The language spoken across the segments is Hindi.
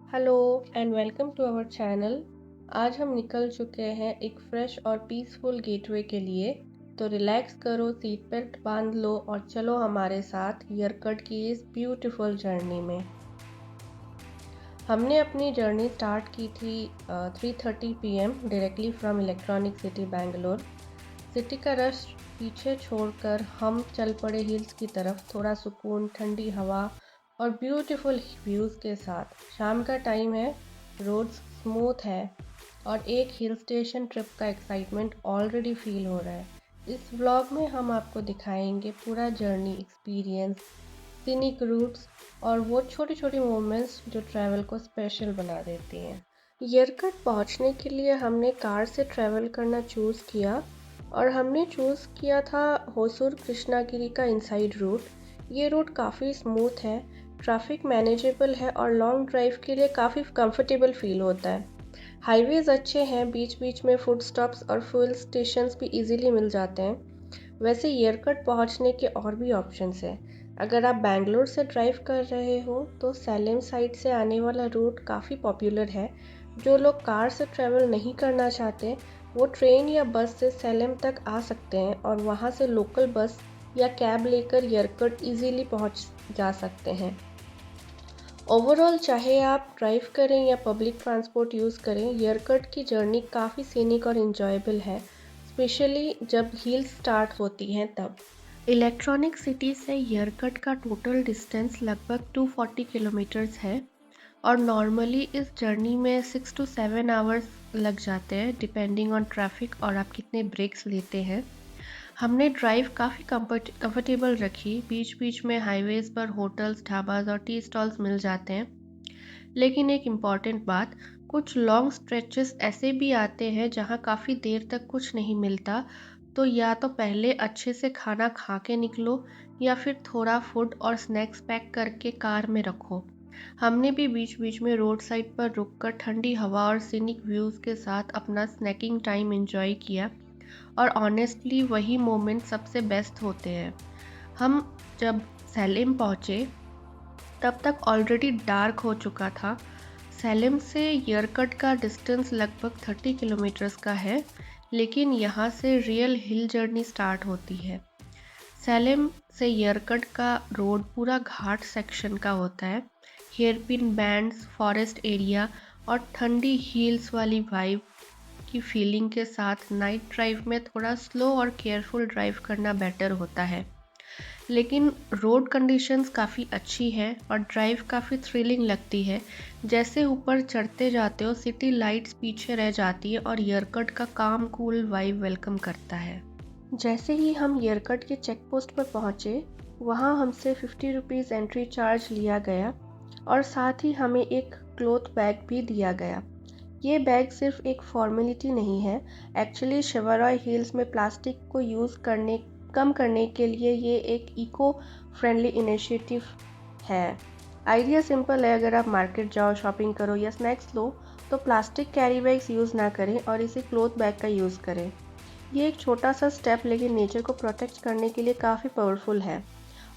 Hello and welcome to our channel. आज हम निकल चुके हैं एक फ्रेश और पीसफुल गेटवे के लिए। तो रिलैक्स करो, सीट बेल्ट बांध लो और चलो हमारे साथ यरकट की इस ब्यूटीफुल जर्नी में। हमने अपनी जर्नी स्टार्ट की थी 3:30 PM directly from electronic city Bangalore. City का रश पीछे छोड़कर हम चल पड़े हिल्स की तरफ, थोड़ा सुकून, ठंडी हवा और ब्यूटीफुल व्यूज़ के साथ। शाम का टाइम है, रोड्स स्मूथ है और एक हिल स्टेशन ट्रिप का एक्साइटमेंट ऑलरेडी फील हो रहा है। इस व्लॉग में हम आपको दिखाएंगे पूरा जर्नी एक्सपीरियंस, सीनिक रूट्स और वो छोटी छोटी मोमेंट्स जो ट्रैवल को स्पेशल बना देती हैं। यरकट पहुंचने के लिए हमने कार से ट्रैवल करना चूज़ किया और हमने चूज़ किया था होसूर कृष्णागिरी का इनसाइड रूट। ये रूट काफ़ी स्मूथ है, ट्रैफिक मैनेजेबल है और लॉन्ग ड्राइव के लिए काफ़ी कंफर्टेबल फील होता है। हाईवेज़ अच्छे हैं, बीच बीच में फूड स्टॉप्स और फ्यूल स्टेशंस भी इजीली मिल जाते हैं। वैसे यरकट पहुंचने के और भी ऑप्शंस हैं। अगर आप बैंगलोर से ड्राइव कर रहे हो तो सैलेम साइड से आने वाला रूट काफ़ी पॉपुलर है। जो लोग कार से ट्रैवल नहीं करना चाहते वो ट्रेन या बस से सैलेम तक आ सकते हैं और वहां से लोकल बस या कैब लेकर यरकट इजीली पहुंच जा सकते हैं। ओवरऑल चाहे आप ड्राइव करें या पब्लिक ट्रांसपोर्ट यूज़ करें, यरकट की जर्नी काफ़ी सीनिक और इन्जॉयबल है, स्पेशली जब हील्स स्टार्ट होती हैं तब। इलेक्ट्रॉनिक सिटी से यरकट का टोटल डिस्टेंस लगभग 240 किलोमीटर्स है और नॉर्मली इस जर्नी में 6 to 7 आवर्स लग जाते हैं डिपेंडिंग ऑन ट्रैफिक और आप कितने ब्रेक्स लेते हैं। हमने ड्राइव काफ़ी कंफर्टेबल रखी, बीच बीच में हाईवेज़ पर होटल्स, ढाबाज और टी स्टॉल्स मिल जाते हैं। लेकिन एक इम्पॉर्टेंट बात, कुछ लॉन्ग स्ट्रेचेस ऐसे भी आते हैं जहां काफ़ी देर तक कुछ नहीं मिलता, तो या तो पहले अच्छे से खाना खा के निकलो या फिर थोड़ा फूड और स्नैक्स पैक करके कार में रखो। हमने भी बीच बीच में रोड साइड पर रुककर ठंडी हवा और सीनिक व्यूज़ के साथ अपना स्नैकिंग टाइम एंजॉय किया और ऑनेस्टली वही मोमेंट सबसे बेस्ट होते हैं। हम जब सैलेम पहुँचे तब तक ऑलरेडी डार्क हो चुका था। सैलेम से यरकट का डिस्टेंस लगभग 30 किलोमीटर्स का है, लेकिन यहाँ से रियल हिल जर्नी स्टार्ट होती है। सैलेम से यरकट का रोड पूरा घाट सेक्शन का होता है। हेयरपिन बैंड्स, फॉरेस्ट एरिया और ठंडी हील्स वाली वाइब की फीलिंग के साथ नाइट ड्राइव में थोड़ा स्लो और केयरफुल ड्राइव करना बेटर होता है। लेकिन रोड कंडीशंस काफ़ी अच्छी है और ड्राइव काफ़ी थ्रिलिंग लगती है। जैसे ऊपर चढ़ते जाते हो सिटी लाइट्स पीछे रह जाती है और यरकट का काम कूल वाइब वेलकम करता है। जैसे ही हम यरकट के चेक पोस्ट पर पहुँचे, वहाँ हमसे 50 रुपीज़ एंट्री चार्ज लिया गया और साथ ही हमें एक क्लॉथ बैग भी दिया गया। ये बैग सिर्फ एक फॉर्मेलिटी नहीं है, एक्चुअली शिवरॉय हिल्स में प्लास्टिक को कम करने के लिए ये एक इको फ्रेंडली इनिशिएटिव है। आइडिया सिंपल है, अगर आप मार्केट जाओ, शॉपिंग करो या स्नैक्स लो तो प्लास्टिक कैरी बैग्स यूज़ ना करें और इसे क्लॉथ बैग का यूज़ करें। ये एक छोटा सा स्टेप लेकिन नेचर को प्रोटेक्ट करने के लिए काफ़ी पावरफुल है।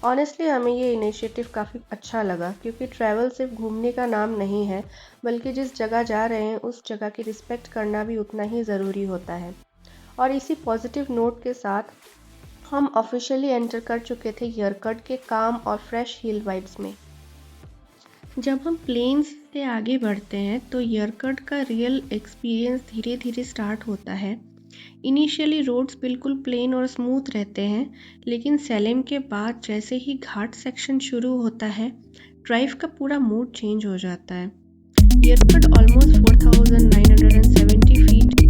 ऑनेस्टली हमें ये इनिशिएटिव काफ़ी अच्छा लगा, क्योंकि ट्रैवल सिर्फ घूमने का नाम नहीं है, बल्कि जिस जगह जा रहे हैं उस जगह की रिस्पेक्ट करना भी उतना ही ज़रूरी होता है। और इसी पॉजिटिव नोट के साथ हम ऑफिशियली एंटर कर चुके थे यरकट के काम और फ्रेश हिल वाइब्स में। जब हम प्लेन्स से आगे बढ़ते हैं तो यरकट का रियल एक्सपीरियंस धीरे धीरे स्टार्ट होता है। इनिशियली रोड्स बिल्कुल प्लेन और स्मूथ रहते हैं, लेकिन सैलेम के बाद जैसे ही घाट सेक्शन शुरू होता है, ड्राइव का पूरा मूड चेंज हो जाता है। यरकट ऑलमोस्ट 4970 फीट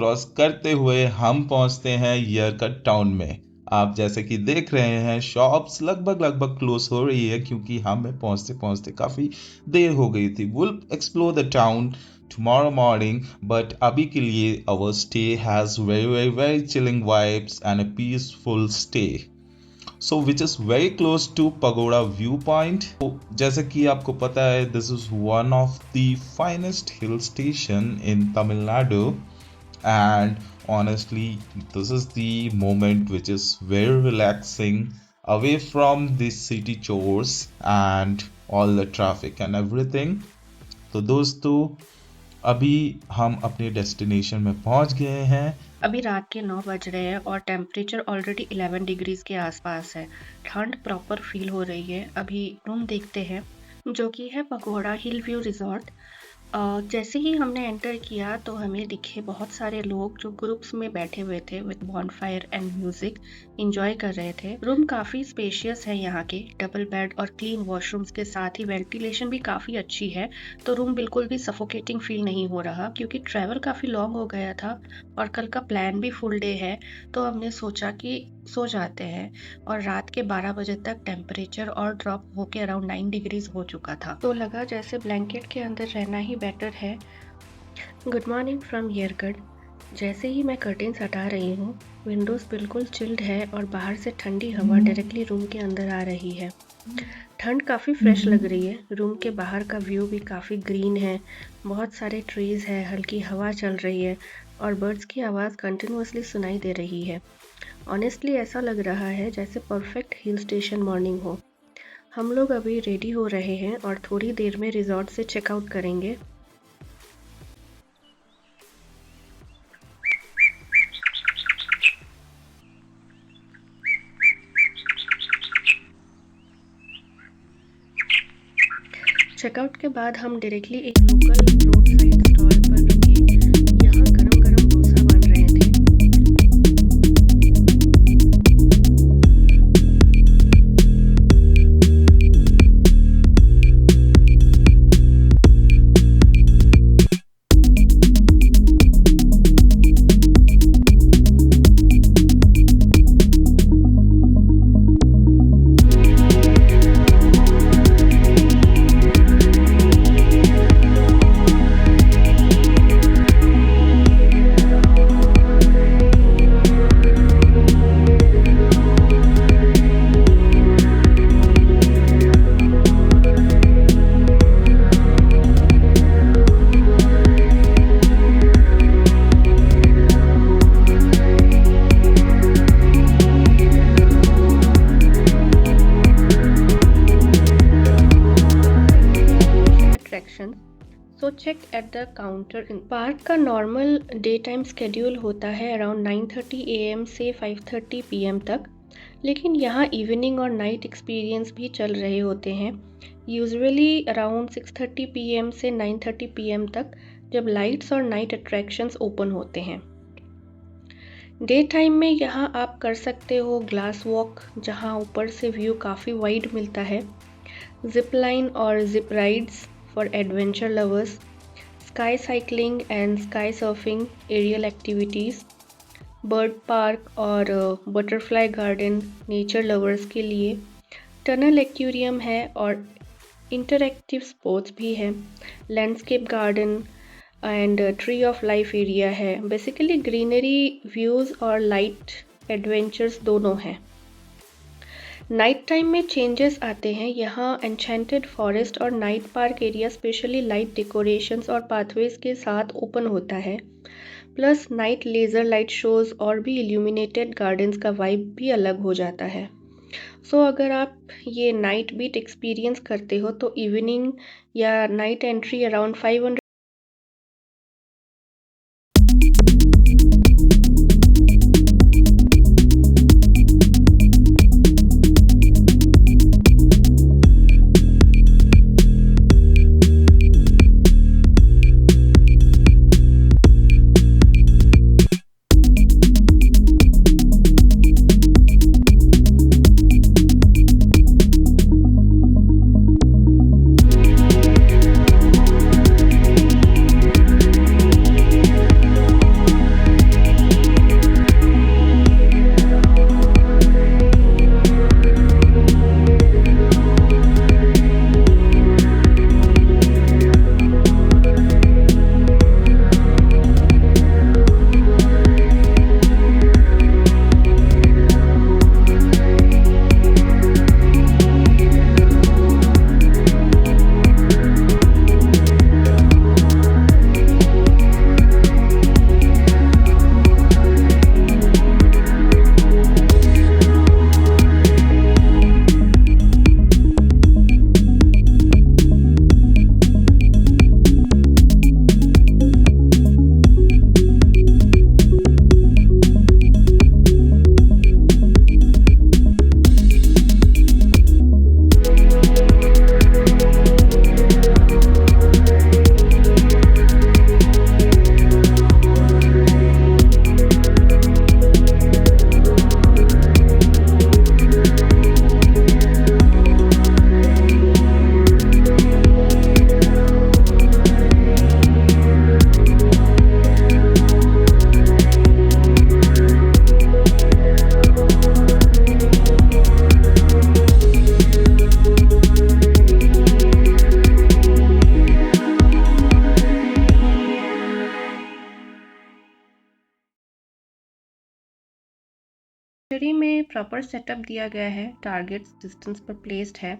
क्रॉस करते हुए हम पहुंचते हैं यरकट टाउन में। आप जैसे कि देख रहे हैं शॉप्स लगभग क्लोज हो रही है क्योंकि हमें पहुंचते पहुंचते काफ़ी देर हो गई थी। Will explore the town tomorrow morning, but अभी के लिए our stay has very chilling vibes and a peaceful stay, so which is very close to Pagoda viewpoint. तो जैसे कि आपको पता है this is one of the finest hill station in Tamil Nadu, and honestly this is the moment which is very relaxing away from the city chores and all the traffic and everything. तो दोस्तों अभी हम अपने डेस्टिनेशन में पहुंच गए हैं। अभी रात के 9 बज रहे हैं और टेम्परेचर ऑलरेडी 11 डिग्रीज के आसपास है। ठंड प्रॉपर फील हो रही है। अभी रूम देखते हैं जो कि है पगोड़ा हिल व्यू रिजॉर्ट। जैसे ही हमने एंटर किया तो हमें दिखे बहुत सारे लोग जो ग्रुप्स में बैठे हुए थे with bonfire and music enjoy कर रहे थे। रूम काफ़ी स्पेशियस है यहाँ के, डबल बेड और क्लीन वॉशरूम्स के साथ ही वेंटिलेशन भी काफ़ी अच्छी है, तो रूम बिल्कुल भी सफोकेटिंग फील नहीं हो रहा। क्योंकि ट्रैवल काफ़ी लॉन्ग हो गया था और कल का प्लान भी फुल डे है, तो हमने सोचा कि सो जाते हैं। और रात के 12 बजे तक टेम्परेचर और ड्रॉप होके अराउंड 9 डिग्रीज हो चुका था, तो लगा जैसे ब्लैंकेट के अंदर रहना ही बेटर है। Good morning from Yergadh. जैसे ही मैं कर्टेन्स हटा रही हूँ, विंडोज़ बिल्कुल चिल्ड है और बाहर से ठंडी हवा डायरेक्टली रूम के अंदर आ रही है। ठंड काफ़ी फ्रेश लग रही है। रूम के बाहर का व्यू भी काफ़ी ग्रीन है, बहुत सारे ट्रीज़ है, हल्की हवा चल रही है और बर्ड्स की आवाज़ कंटिन्यूअसली सुनाई दे रही है। ऑनेस्टली ऐसा लग रहा है जैसे परफेक्ट हिल स्टेशन मॉर्निंग हो। हम लोग अभी रेडी हो रहे हैं और थोड़ी देर में रिजॉर्ट से चेकआउट करेंगे। चेकआउट के बाद हम डायरेक्टली एक लोकल रोड साइड स्टॉल पर रुके। यहाँ गरम गरम डोसा बन रहे थे। So check at the counter. Park का नॉर्मल डे टाइम स्केड्यूल होता है अराउंड 9:30 AM से 5:30 PM तक, लेकिन यहाँ इवनिंग और नाइट एक्सपीरियंस भी चल रहे होते हैं, यूजुअली अराउंड 6:30 PM से 9:30 PM तक, जब लाइट्स और नाइट अट्रैक्शंस ओपन होते हैं। डे टाइम में यहाँ आप कर सकते हो ग्लास वॉक, जहाँ ऊपर से व्यू काफ़ी वाइड मिलता है, जिप लाइन और zip rides for adventure lovers, sky cycling and sky surfing aerial activities, bird park और butterfly garden nature lovers के लिए, टनल एक्वेरियम है और इंटरैक्टिव स्पोर्ट्स भी है, landscape garden and tree of life area है। बेसिकली ग्रीनरी व्यूज़ और लाइट एडवेंचर्स दोनों हैं। नाइट टाइम में चेंजेस आते हैं। यहाँ एन्चेंटेड फॉरेस्ट और night park area specially light decorations और पाथवेज के साथ ओपन होता है, plus night laser light shows और भी इल्यूमिनेटेड गार्डन्स का वाइब भी अलग हो जाता है। सो अगर आप ये नाइट बीट एक्सपीरियंस करते हो तो इवनिंग या नाइट एंट्री अराउंड 500 नर्सरी में प्रॉपर सेटअप दिया गया है, टारगेट्स डिस्टेंस पर प्लेस्ड है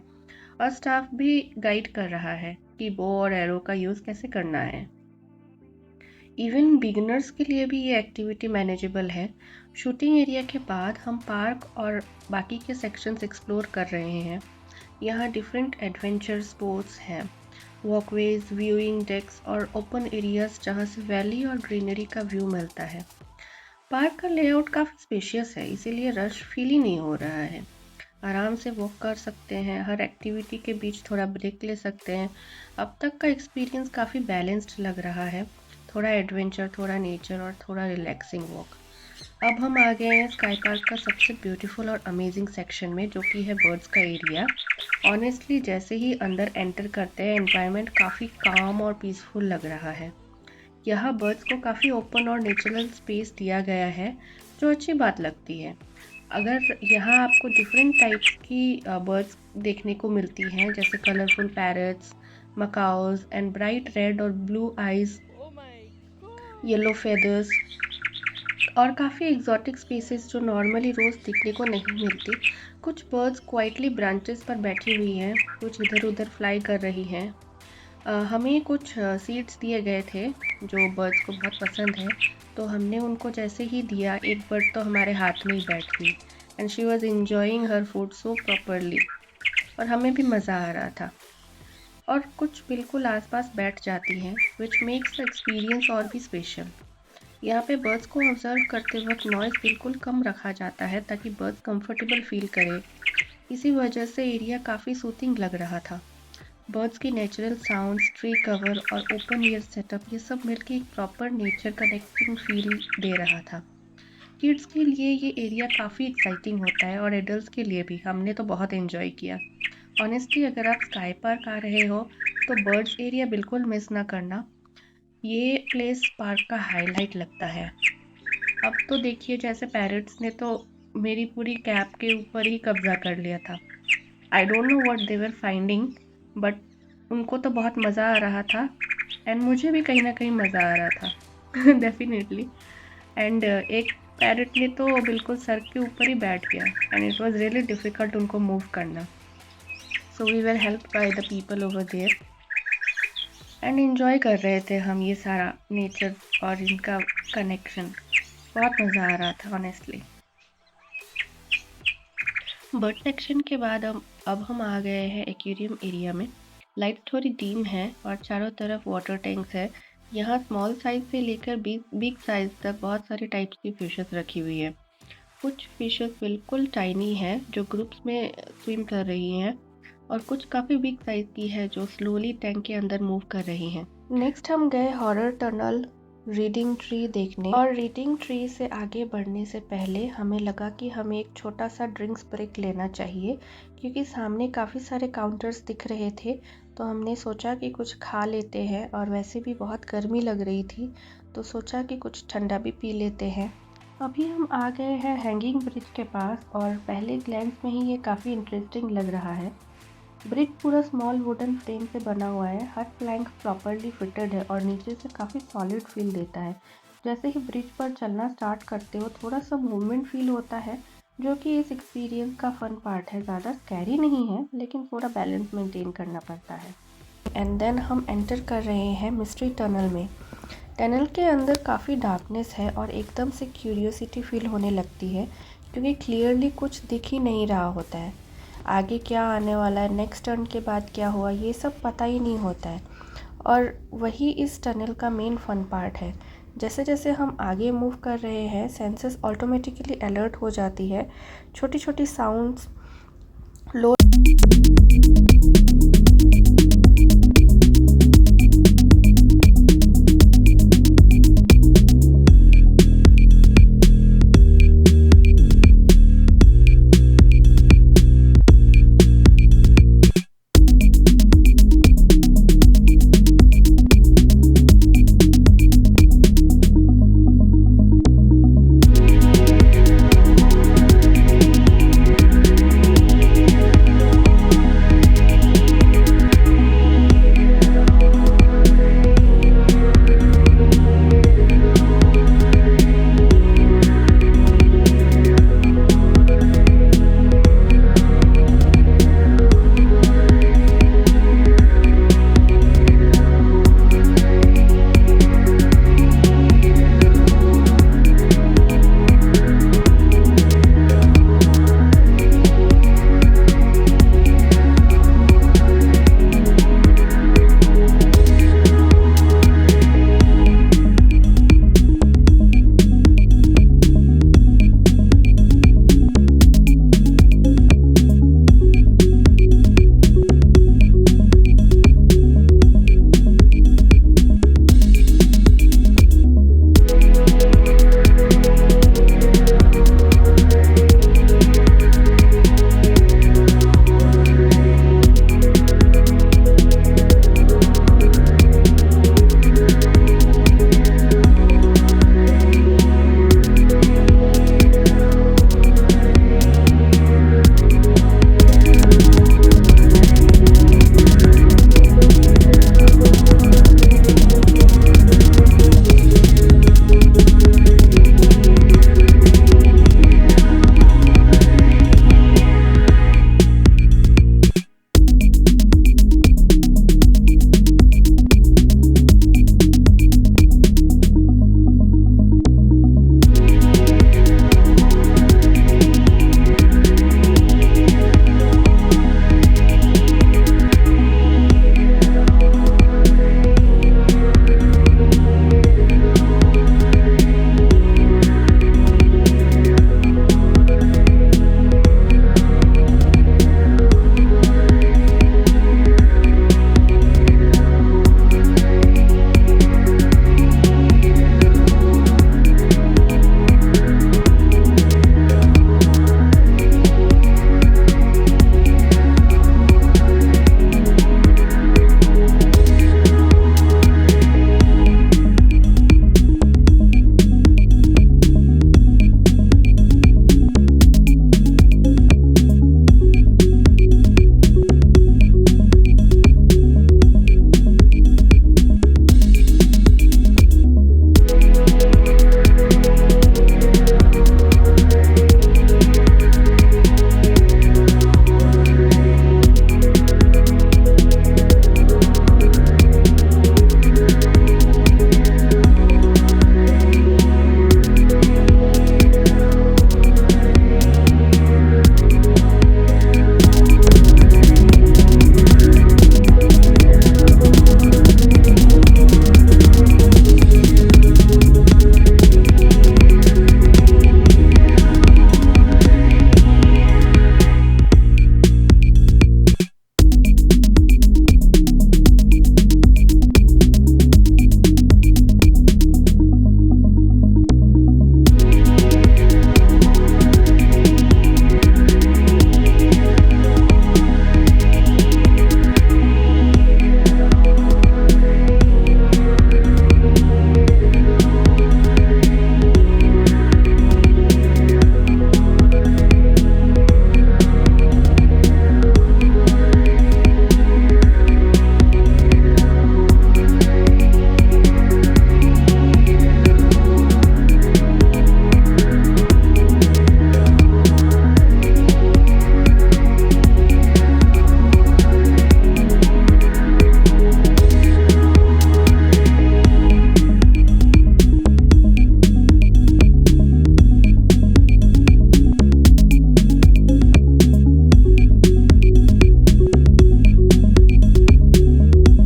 और स्टाफ भी गाइड कर रहा है कि बो और एरो का यूज़ कैसे करना है। इवन बिगिनर्स के लिए भी ये एक्टिविटी मैनेजेबल है। शूटिंग एरिया के बाद हम पार्क और बाकी के सेक्शंस एक्सप्लोर कर रहे हैं। यहाँ डिफरेंट एडवेंचर स्पोर्ट्स हैं, वॉकवेज, व्यूइंग डेक्स और ओपन एरियाज जहाँ से वैली और ग्रीनरी का व्यू मिलता है। पार्क का लेआउट काफ़ी स्पेशियस है, इसीलिए रश फील ही नहीं हो रहा है। आराम से वॉक कर सकते हैं, हर एक्टिविटी के बीच थोड़ा ब्रेक ले सकते हैं। अब तक का एक्सपीरियंस काफ़ी बैलेंस्ड लग रहा है, थोड़ा एडवेंचर, थोड़ा नेचर और थोड़ा रिलैक्सिंग वॉक। अब हम आ गए हैं स्काई पार्क का सबसे ब्यूटीफुल और अमेजिंग सेक्शन में, जो कि है बर्ड्स का एरिया। ऑनेस्टली जैसे ही अंदर एंटर करते हैं एनवायरनमेंट काफ़ी काम और पीसफुल लग रहा है। यहाँ बर्ड्स को काफ़ी ओपन और नेचुरल स्पेस दिया गया है, जो अच्छी बात लगती है। अगर यहाँ आपको डिफरेंट टाइप्स की बर्ड्स देखने को मिलती हैं, जैसे colourful parrots, macaws and bright red और ब्लू आइज, येलो फेदर्स और काफ़ी एग्जॉटिक स्पीसीज जो नॉर्मली रोज़ दिखने को नहीं मिलती। कुछ बर्ड्स क्वाइटली ब्रांचेस पर बैठी हुई हैं, कुछ इधर उधर फ्लाई कर रही हैं। हमें कुछ सीड्स दिए गए थे जो बर्ड्स को बहुत पसंद है, तो हमने उनको जैसे ही दिया, एक बर्ड तो हमारे हाथ में ही बैठ गई and she was enjoying her food so properly, और हमें भी मज़ा आ रहा था। और कुछ बिल्कुल आसपास बैठ जाती हैं, विच मेक्स द एक्सपीरियंस और भी स्पेशल। यहाँ पे बर्ड्स को ऑब्जर्व करते वक्त नॉइज़ बिल्कुल कम रखा जाता है ताकि बर्ड्स कंफर्टेबल फील करे। इसी वजह से एरिया काफ़ी सूथिंग लग रहा था। बर्ड्स की नेचुरल साउंड्स, ट्री कवर और ओपन एयर सेटअप, ये सब मिलकर एक प्रॉपर नेचर कनेक्टिंग फील दे रहा था। किड्स के लिए ये एरिया काफ़ी एक्साइटिंग होता है और एडल्ट्स के लिए भी। हमने तो बहुत एंजॉय किया। ऑनेस्टली अगर आप स्काई पार्क आ रहे हो तो बर्ड्स एरिया बिल्कुल मिस ना करना। ये प्लेस पार्क का हाईलाइट लगता है। अब तो देखिए, जैसे पैरट्स ने तो मेरी पूरी कैप के ऊपर ही कब्जा कर लिया था। I don't know what they were finding, but उनको तो बहुत मज़ा आ रहा था एंड मुझे भी कहीं ना कहीं मज़ा आ रहा था डेफिनेटली। एंड एक पैरट ने तो बिल्कुल सर के ऊपर ही बैठ गया and it was really difficult उनको मूव करना। So we were helped by the people over there and enjoy कर रहे थे हम ये सारा नेचर और इनका कनेक्शन। बहुत मज़ा आ रहा था ऑनेस्टली। बर्ड सेक्शन के बाद अब हम आ गए हैं एक्वेरियम एरिया में। लाइट थोड़ी डीम है और चारों तरफ वाटर टैंक्स है। यहाँ स्मॉल साइज से लेकर बिग साइज तक बहुत सारी टाइप्स की फिशेस रखी हुई है। कुछ फिशेस बिल्कुल टाइनी है जो ग्रुप्स में स्विम कर रही हैं, और कुछ काफ़ी बिग साइज की है जो स्लोली टैंक के अंदर मूव कर रही हैं। नेक्स्ट हम गए हॉरर टनल रीडिंग ट्री देखने, और रीडिंग ट्री से आगे बढ़ने से पहले हमें लगा कि हमें एक छोटा सा ड्रिंक्स ब्रेक लेना चाहिए, क्योंकि सामने काफ़ी सारे काउंटर्स दिख रहे थे। तो हमने सोचा कि कुछ खा लेते हैं, और वैसे भी बहुत गर्मी लग रही थी तो सोचा कि कुछ ठंडा भी पी लेते हैं। अभी हम आ गए हैं हैंगिंग ब्रिज के पास, और पहले ग्लैंस में ही ये काफ़ी इंटरेस्टिंग लग रहा है। ब्रिज पूरा स्मॉल वुडन फ्रेम से बना हुआ है, हर प्लैंक प्रॉपरली फिटेड है और नीचे से काफ़ी सॉलिड फील देता है। जैसे ही ब्रिज पर चलना स्टार्ट करते हो थोड़ा सा मूवमेंट फील होता है, जो कि इस एक्सपीरियंस का फन पार्ट है। ज़्यादा स्कैरी नहीं है, लेकिन थोड़ा बैलेंस मेंटेन करना पड़ता है। एंड देन हम एंटर कर रहे हैं मिस्ट्री टनल में। टनल के अंदर काफ़ी डार्कनेस है और एकदम से क्यूरियोसिटी फील होने लगती है, क्योंकि क्लियरली कुछ दिख ही नहीं रहा होता है। आगे क्या आने वाला है, नेक्स्ट टर्न के बाद क्या हुआ, ये सब पता ही नहीं होता है। और वही इस टनल का मेन फन पार्ट है। जैसे जैसे हम आगे मूव कर रहे हैं सेंसेस ऑटोमेटिकली अलर्ट हो जाती है। छोटी छोटी साउंड्स, लो